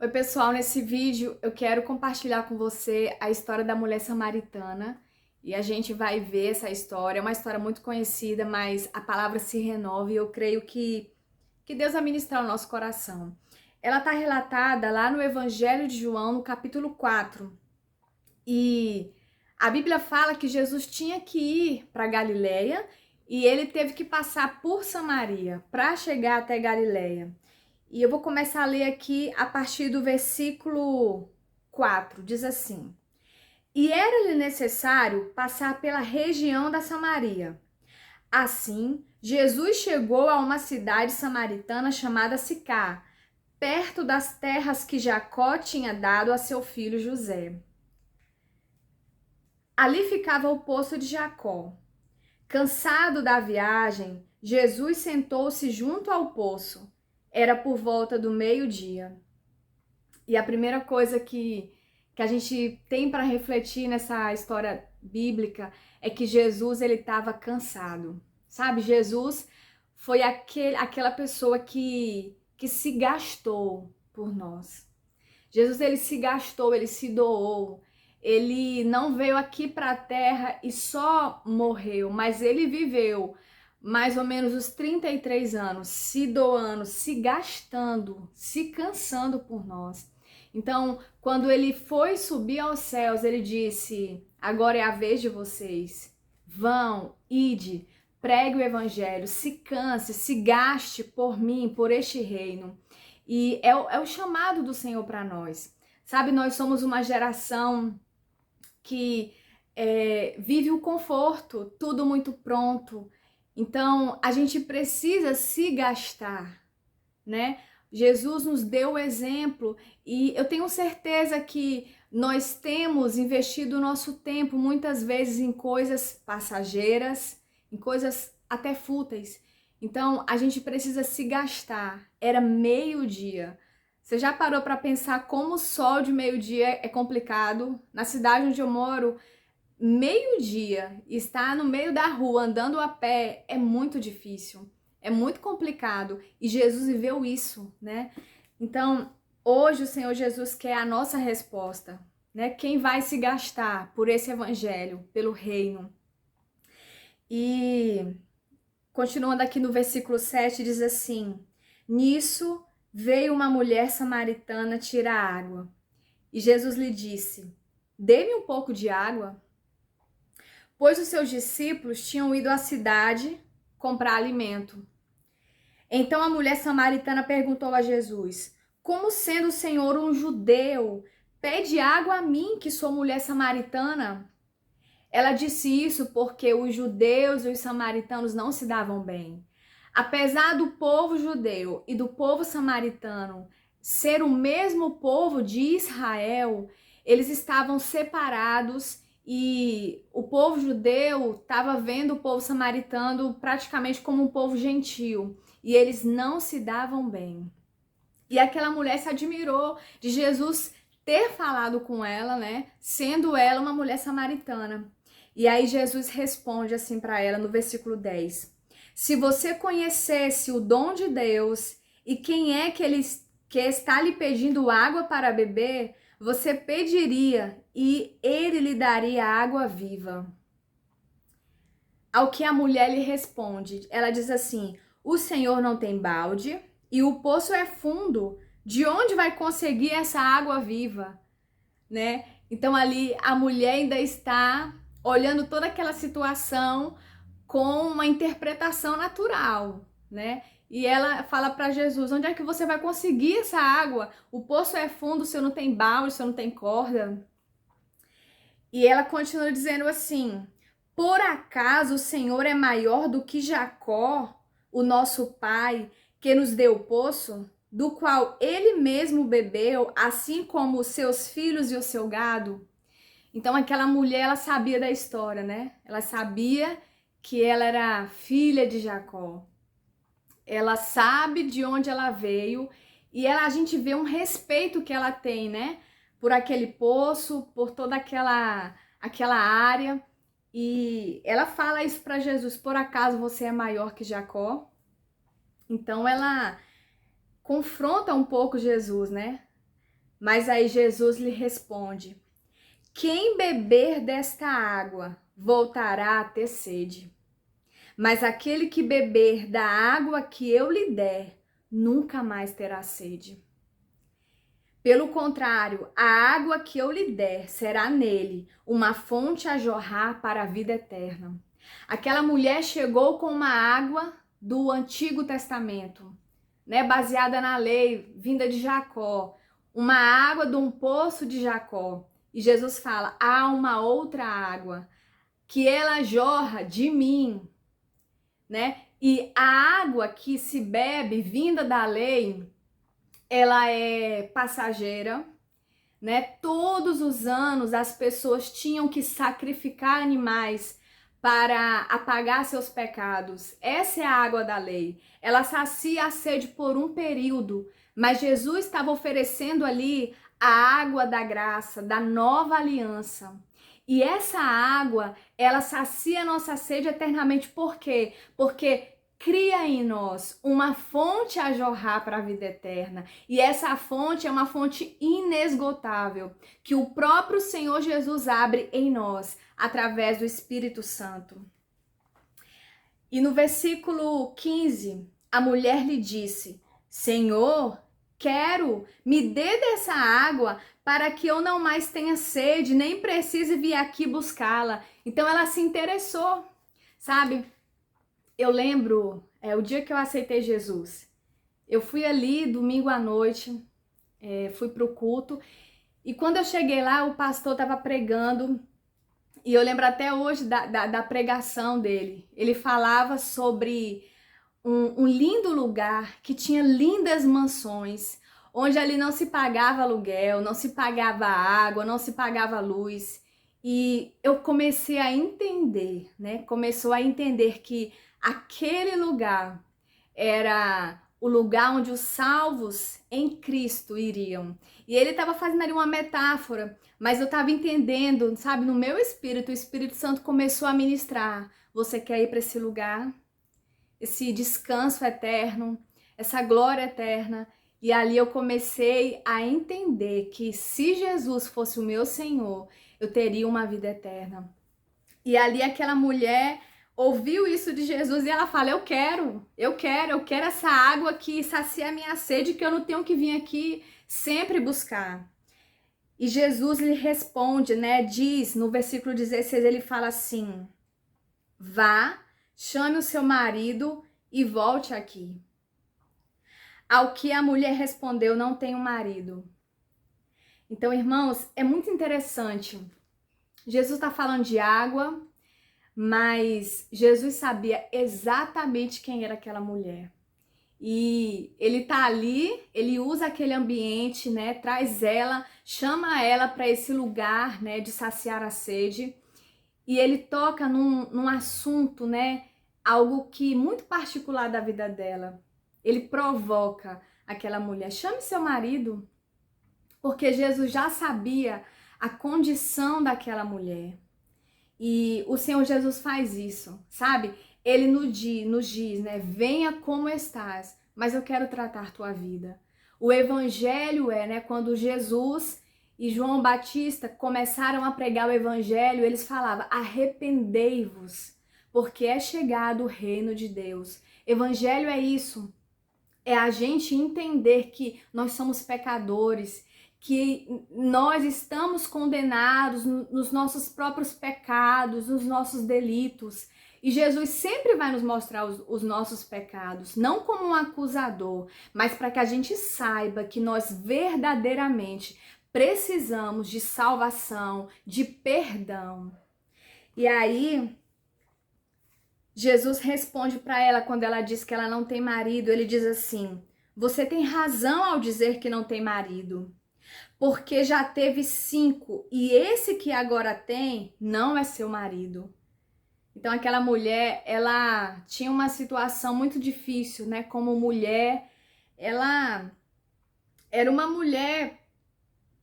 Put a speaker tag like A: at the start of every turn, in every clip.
A: Oi, pessoal, nesse vídeo eu quero compartilhar com você a história da mulher samaritana e a gente vai ver essa história. É uma história muito conhecida, mas a palavra se renova e eu creio que Deus vai ministrar o nosso coração. Ela está relatada lá no Evangelho de João, no capítulo 4. E a Bíblia fala que Jesus tinha que ir para Galileia e ele teve que passar por Samaria para chegar até Galileia. E eu vou começar a ler aqui a partir do versículo 4. Diz assim: E era-lhe necessário passar pela região da Samaria. Assim, Jesus chegou a uma cidade samaritana chamada Sicá, perto das terras que Jacó tinha dado a seu filho José. Ali ficava o poço de Jacó. Cansado da viagem, Jesus sentou-se junto ao poço. Era por volta do meio-dia. E a primeira coisa que a gente tem para refletir nessa história bíblica é que Jesus ele estava cansado. Sabe, Jesus foi aquela pessoa que se gastou por nós. Jesus ele se gastou, ele se doou. Ele não veio aqui para a terra e só morreu, mas ele viveu mais ou menos os 33 anos se doando, se gastando, se cansando por nós. Então, quando ele foi subir aos céus, ele disse: Agora é a vez de vocês. Vão, ide, pregue o evangelho, se canse, se gaste por mim, por este reino. E é o chamado do Senhor para nós. Sabe, nós somos uma geração que vive o conforto, tudo muito pronto. Então, a gente precisa se gastar, né? Jesus nos deu o exemplo e eu tenho certeza que nós temos investido o nosso tempo muitas vezes em coisas passageiras, em coisas até fúteis. Então, a gente precisa se gastar. Era meio-dia. Você já parou para pensar como o sol de meio-dia é complicado? Na cidade onde eu moro, meio-dia, estar no meio da rua andando a pé é muito difícil, é muito complicado e Jesus viveu isso, né? Então, hoje o Senhor Jesus quer a nossa resposta, né? Quem vai se gastar por esse evangelho, pelo reino? E continuando aqui no versículo 7, diz assim: Nisso veio uma mulher samaritana tirar água. E Jesus lhe disse: Dê-me um pouco de água, pois os seus discípulos tinham ido à cidade comprar alimento. Então a mulher samaritana perguntou a Jesus: Como sendo o Senhor um judeu, pede água a mim, que sou mulher samaritana? Ela disse isso porque os judeus e os samaritanos não se davam bem. Apesar do povo judeu e do povo samaritano ser o mesmo povo de Israel, eles estavam separados e o povo judeu estava vendo o povo samaritano praticamente como um povo gentil e eles não se davam bem. E aquela mulher se admirou de Jesus ter falado com ela, né? Sendo ela uma mulher samaritana. E aí Jesus responde assim para ela no versículo 10: Se você conhecesse o dom de Deus e quem é que está lhe pedindo água para beber, você pediria e ele lhe daria água viva. Ao que a mulher lhe responde, ela diz assim: O Senhor não tem balde e o poço é fundo. De onde vai conseguir essa água viva, né? Então ali a mulher ainda está olhando toda aquela situação com uma interpretação natural, né? E ela fala para Jesus: Onde é que você vai conseguir essa água? O poço é fundo, o senhor não tem balde, o senhor não tem corda. E ela continua dizendo assim: Por acaso o Senhor é maior do que Jacó, o nosso pai, que nos deu o poço, do qual ele mesmo bebeu, assim como os seus filhos e o seu gado? Então aquela mulher, ela sabia da história, né? Ela sabia que ela era filha de Jacó. Ela sabe de onde ela veio e a gente vê um respeito que ela tem, né? Por aquele poço, por toda aquela área. E ela fala isso para Jesus: Por acaso você é maior que Jacó? Então ela confronta um pouco Jesus, né? Mas aí Jesus lhe responde: quem beber desta água voltará a ter sede. Mas aquele que beber da água que eu lhe der, nunca mais terá sede. Pelo contrário, a água que eu lhe der será nele uma fonte a jorrar para a vida eterna. Aquela mulher chegou com uma água do Antigo Testamento, né, baseada na lei, vinda de Jacó, uma água de um poço de Jacó. E Jesus fala: há uma outra água que ela jorra de mim, né? E a água que se bebe vinda da lei, ela é passageira, né? Todos os anos as pessoas tinham que sacrificar animais para apagar seus pecados. Essa é a água da lei. Ela sacia a sede por um período, mas Jesus estava oferecendo ali a água da graça, da nova aliança. E essa água, ela sacia a nossa sede eternamente. Por quê? Porque cria em nós uma fonte a jorrar para a vida eterna. E essa fonte é uma fonte inesgotável, que o próprio Senhor Jesus abre em nós, através do Espírito Santo. E no versículo 15, a mulher lhe disse: Senhor, quero, me dê dessa água para que eu não mais tenha sede, nem precise vir aqui buscá-la. Então ela se interessou, sabe? Eu lembro, o dia que eu aceitei Jesus, eu fui ali domingo à noite, fui pro culto, e quando eu cheguei lá, o pastor estava pregando, e eu lembro até hoje da pregação dele. Ele falava sobre um lindo lugar que tinha lindas mansões, onde ali não se pagava aluguel, não se pagava água, não se pagava luz. E eu comecei a entender, né? Começou a entender que aquele lugar era o lugar onde os salvos em Cristo iriam. E ele estava fazendo ali uma metáfora, mas eu estava entendendo, sabe? No meu espírito, o Espírito Santo começou a ministrar. Você quer ir para esse lugar? Esse descanso eterno, essa glória eterna. E ali eu comecei a entender que se Jesus fosse o meu Senhor, eu teria uma vida eterna. E ali aquela mulher ouviu isso de Jesus e ela fala: eu quero essa água que sacia a minha sede, que eu não tenho que vir aqui sempre buscar. E Jesus lhe responde, né? Diz no versículo 16, ele fala assim: vá, chame o seu marido e volte aqui. Ao que a mulher respondeu: não tenho marido. Então, irmãos, é muito interessante. Jesus está falando de água, mas Jesus sabia exatamente quem era aquela mulher. E ele tá ali, ele usa aquele ambiente, né? Traz ela, chama ela para esse lugar, né? De saciar a sede. E ele toca num assunto, né? Algo que muito particular da vida dela. Ele provoca aquela mulher: chame seu marido. Porque Jesus já sabia a condição daquela mulher. E o Senhor Jesus faz isso, sabe? Ele nos diz, né? Venha como estás, mas eu quero tratar tua vida. O evangelho né? Quando Jesus e João Batista começaram a pregar o evangelho, eles falavam: arrependei-vos, porque é chegado o reino de Deus. Evangelho é isso. É a gente entender que nós somos pecadores, que nós estamos condenados nos nossos próprios pecados, nos nossos delitos. E Jesus sempre vai nos mostrar os nossos pecados, não como um acusador, mas para que a gente saiba que nós verdadeiramente precisamos de salvação, de perdão. E aí, Jesus responde para ela quando ela diz que ela não tem marido. Ele diz assim: você tem razão ao dizer que não tem marido, porque já teve 5 e esse que agora tem não é seu marido. Então aquela mulher, ela tinha uma situação muito difícil, né? Como mulher, ela era uma mulher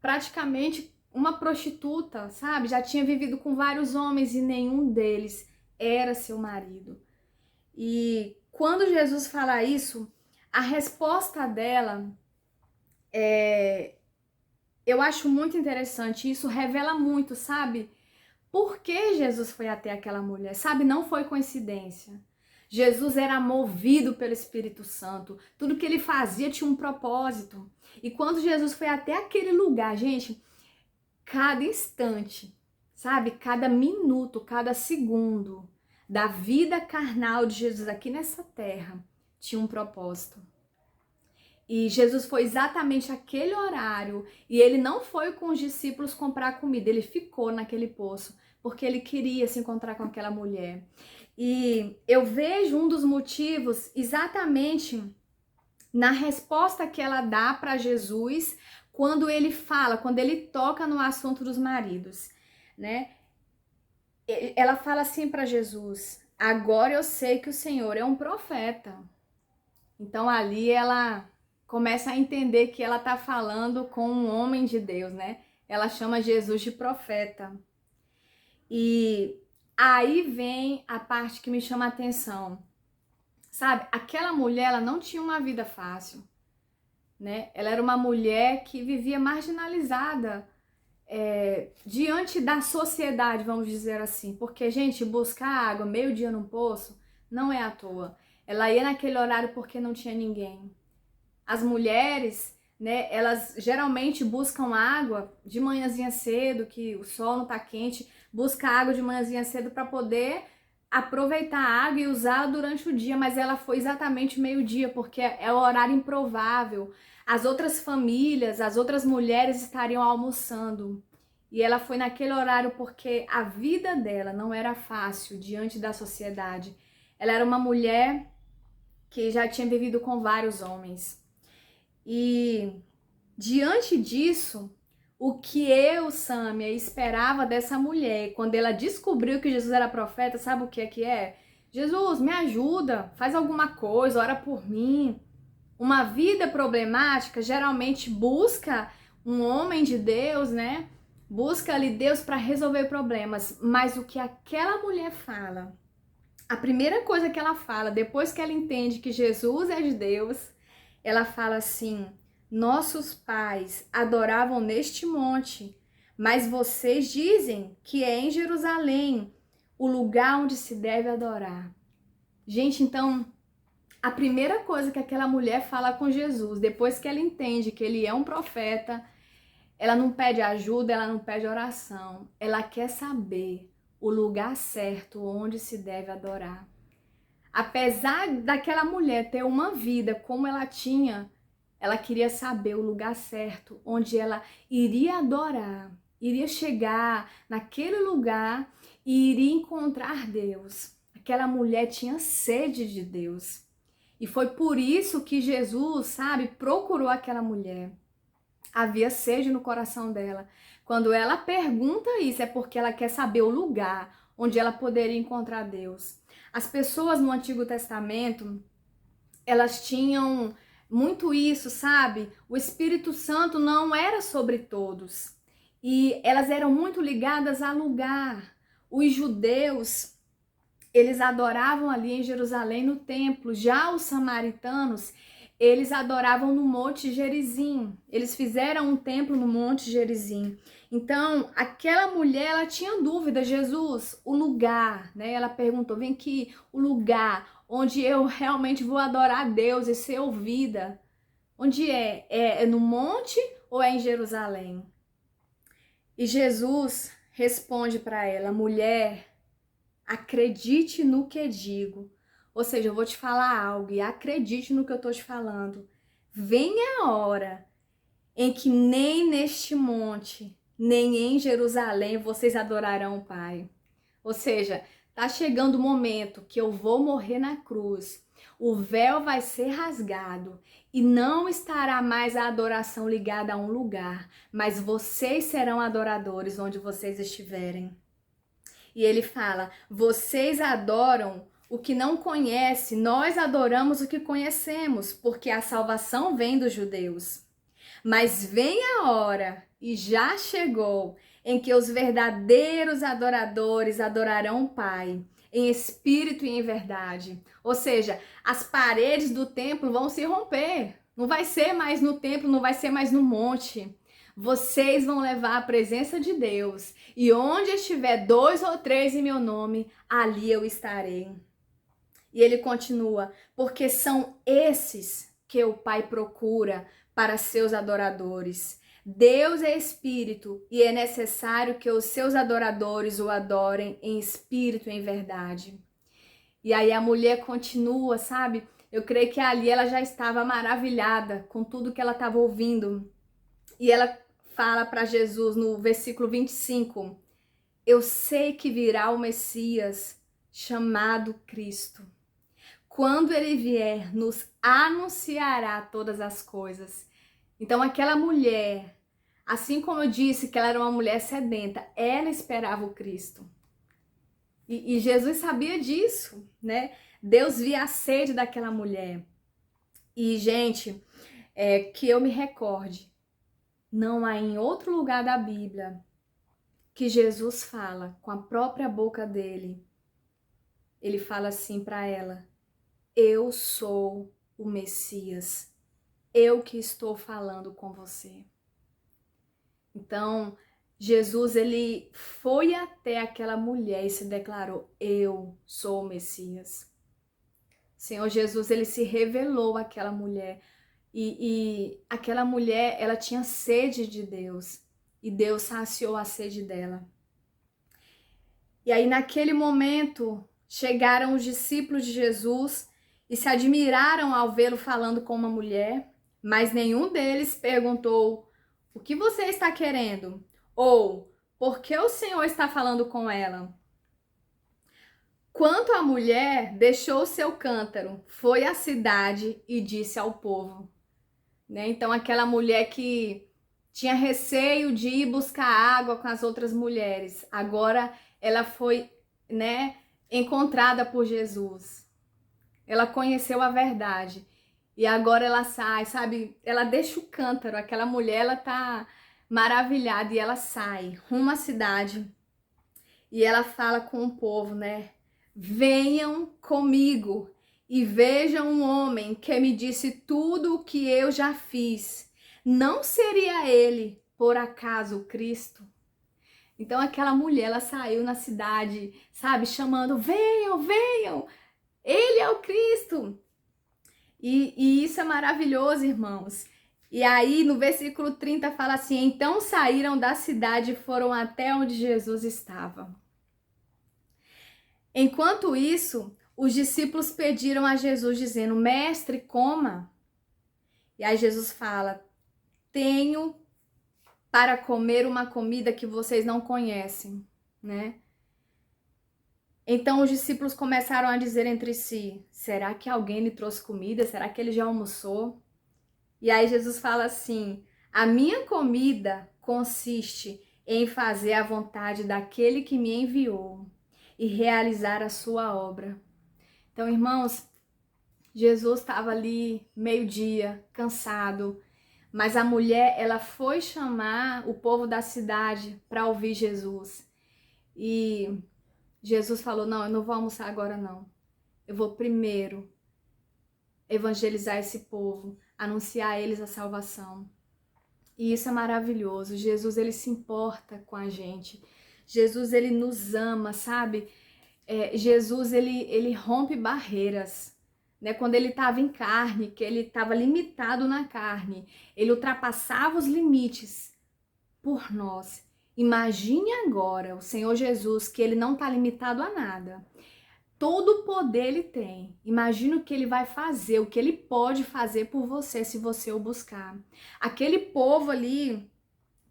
A: praticamente uma prostituta, sabe? Já tinha vivido com vários homens e nenhum deles era seu marido. E quando Jesus fala isso, a resposta dela eu acho muito interessante, isso revela muito, sabe? Por que Jesus foi até aquela mulher? Sabe, não foi coincidência. Jesus era movido pelo Espírito Santo. Tudo que ele fazia tinha um propósito. E quando Jesus foi até aquele lugar, gente, cada instante, sabe, cada minuto, cada segundo da vida carnal de Jesus aqui nessa terra tinha um propósito. E Jesus foi exatamente aquele horário, e ele não foi com os discípulos comprar comida, ele ficou naquele poço, porque ele queria se encontrar com aquela mulher. E eu vejo um dos motivos exatamente na resposta que ela dá para Jesus quando ele fala, quando ele toca no assunto dos maridos, né? Ela fala assim para Jesus: agora eu sei que o Senhor é um profeta. Então ali ela começa a entender que ela está falando com um homem de Deus, né? Ela chama Jesus de profeta. E aí vem a parte que me chama a atenção. Sabe, aquela mulher, ela não tinha uma vida fácil, né? Ela era uma mulher que vivia marginalizada diante da sociedade, vamos dizer assim. Porque, gente, buscar água meio-dia num poço não é à toa. Ela ia naquele horário porque não tinha ninguém. As mulheres, né, elas geralmente buscam água de manhãzinha cedo, que o sol não tá quente, busca água de manhãzinha cedo para poder aproveitar a água e usá-la durante o dia, mas ela foi exatamente meio-dia, porque é o horário improvável. As outras famílias, as outras mulheres estariam almoçando. E ela foi naquele horário porque a vida dela não era fácil diante da sociedade. Ela era uma mulher que já tinha vivido com vários homens. E diante disso, o que eu, Sâmia, esperava dessa mulher, quando ela descobriu que Jesus era profeta, sabe o que é que é? Jesus, me ajuda, faz alguma coisa, ora por mim. Uma vida problemática geralmente busca um homem de Deus, né? Busca ali Deus para resolver problemas. Mas o que aquela mulher fala, a primeira coisa que ela fala, depois que ela entende que Jesus é de Deus, ela fala assim: nossos pais adoravam neste monte, mas vocês dizem que é em Jerusalém o lugar onde se deve adorar. Gente, então, a primeira coisa que aquela mulher fala com Jesus, depois que ela entende que ele é um profeta, ela não pede ajuda, ela não pede oração, ela quer saber o lugar certo onde se deve adorar. Apesar daquela mulher ter uma vida como ela tinha, ela queria saber o lugar certo, onde ela iria adorar, iria chegar naquele lugar e iria encontrar Deus. Aquela mulher tinha sede de Deus. E foi por isso que Jesus, sabe, procurou aquela mulher. Havia sede no coração dela. Quando ela pergunta isso, é porque ela quer saber o lugar onde ela poderia encontrar Deus. As pessoas no Antigo Testamento, elas tinham muito isso, sabe? O Espírito Santo não era sobre todos. E elas eram muito ligadas a lugar. Os judeus, eles adoravam ali em Jerusalém, no templo. Já os samaritanos, eles adoravam no Monte Gerizim. Eles fizeram um templo no Monte Gerizim. Então, aquela mulher, ela tinha dúvida: Jesus, o lugar, né? Ela perguntou: vem aqui, o lugar onde eu realmente vou adorar a Deus e ser ouvida. Onde é? É no monte ou é em Jerusalém? E Jesus responde para ela: mulher, acredite no que digo. Ou seja, eu vou te falar algo e acredite no que eu estou te falando. Vem a hora em que nem neste monte, nem em Jerusalém vocês adorarão o Pai. Ou seja, tá chegando o momento que eu vou morrer na cruz. O véu vai ser rasgado e não estará mais a adoração ligada a um lugar, mas vocês serão adoradores onde vocês estiverem. E ele fala: vocês adoram o que não conhece, nós adoramos o que conhecemos, porque a salvação vem dos judeus. Mas vem a hora, e já chegou, em que os verdadeiros adoradores adorarão o Pai, em espírito e em verdade. Ou seja, as paredes do templo vão se romper. Não vai ser mais no templo, não vai ser mais no monte. vocês vão levar a presença de Deus. E onde estiver 2 ou 3 em meu nome, ali eu estarei. E ele continua, porque são esses que o Pai procura para seus adoradores. Deus é espírito e é necessário que os seus adoradores o adorem em espírito e em verdade. E aí a mulher continua, sabe? Eu creio que ali ela já estava maravilhada com tudo que ela estava ouvindo. E ela fala para Jesus no versículo 25, eu sei que virá o Messias chamado Cristo. Quando ele vier, nos anunciará todas as coisas. Então aquela mulher, assim como eu disse que ela era uma mulher sedenta, ela esperava o Cristo. E Jesus sabia disso, né? Deus via a sede daquela mulher. E, gente, que eu me recorde, não há em outro lugar da Bíblia que Jesus fala com a própria boca dele. Ele fala assim para ela, eu sou o Messias, eu que estou falando com você. Então, Jesus, ele foi até aquela mulher e se declarou, eu sou o Messias. Senhor Jesus, ele se revelou àquela mulher e aquela mulher, ela tinha sede de Deus e Deus saciou a sede dela. E aí naquele momento chegaram os discípulos de Jesus e se admiraram ao vê-lo falando com uma mulher, mas nenhum deles perguntou, o que você está querendo? Ou, por que o Senhor está falando com ela? Quanto à mulher, deixou o seu cântaro, foi à cidade e disse ao povo. Né? Então, aquela mulher que tinha receio de ir buscar água com as outras mulheres, agora ela foi, né, encontrada por Jesus. Ela conheceu a verdade. E agora ela sai, sabe? Ela deixa o cântaro. Aquela mulher, ela tá maravilhada e ela sai rumo à cidade. E ela fala com o povo, né? Venham comigo e vejam um homem que me disse tudo o que eu já fiz. Não seria ele, por acaso, o Cristo? Então aquela mulher, ela saiu na cidade, sabe? Chamando, venham, venham. Ele é o Cristo. E isso é maravilhoso, irmãos. E aí no versículo 30 fala assim, então saíram da cidade e foram até onde Jesus estava. Enquanto isso, os discípulos pediram a Jesus dizendo, mestre, coma. E aí Jesus fala, tenho para comer uma comida que vocês não conhecem, né? Então os discípulos começaram a dizer entre si, será que alguém lhe trouxe comida? Será que ele já almoçou? E aí Jesus fala assim, a minha comida consiste em fazer a vontade daquele que me enviou e realizar a sua obra. Então, irmãos, Jesus estava ali meio-dia, cansado, mas a mulher, ela foi chamar o povo da cidade para ouvir Jesus. E Jesus falou, não, eu não vou almoçar agora não. Eu vou primeiro evangelizar esse povo, anunciar a eles a salvação. E isso é maravilhoso. Jesus, ele se importa com a gente. Jesus, ele nos ama, sabe? Jesus, ele rompe barreiras. Né? Quando ele estava em carne, que ele estava limitado na carne, ele ultrapassava os limites por nós. Imagine agora o Senhor Jesus, que ele não está limitado a nada. Todo o poder ele tem. Imagina o que ele vai fazer, o que ele pode fazer por você se você o buscar. Aquele povo ali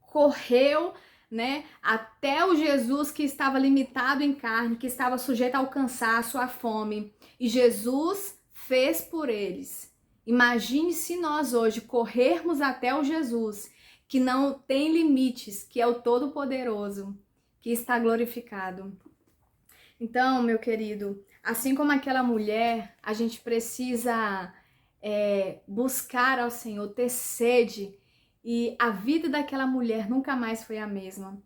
A: correu, né, até o Jesus que estava limitado em carne, que estava sujeito ao cansaço, à fome. E Jesus fez por eles. Imagine se nós hoje corrermos até o Jesus, que não tem limites, que é o Todo-Poderoso, que está glorificado. Então, meu querido, assim como aquela mulher, a gente precisa buscar ao Senhor, ter sede. E a vida daquela mulher nunca mais foi a mesma.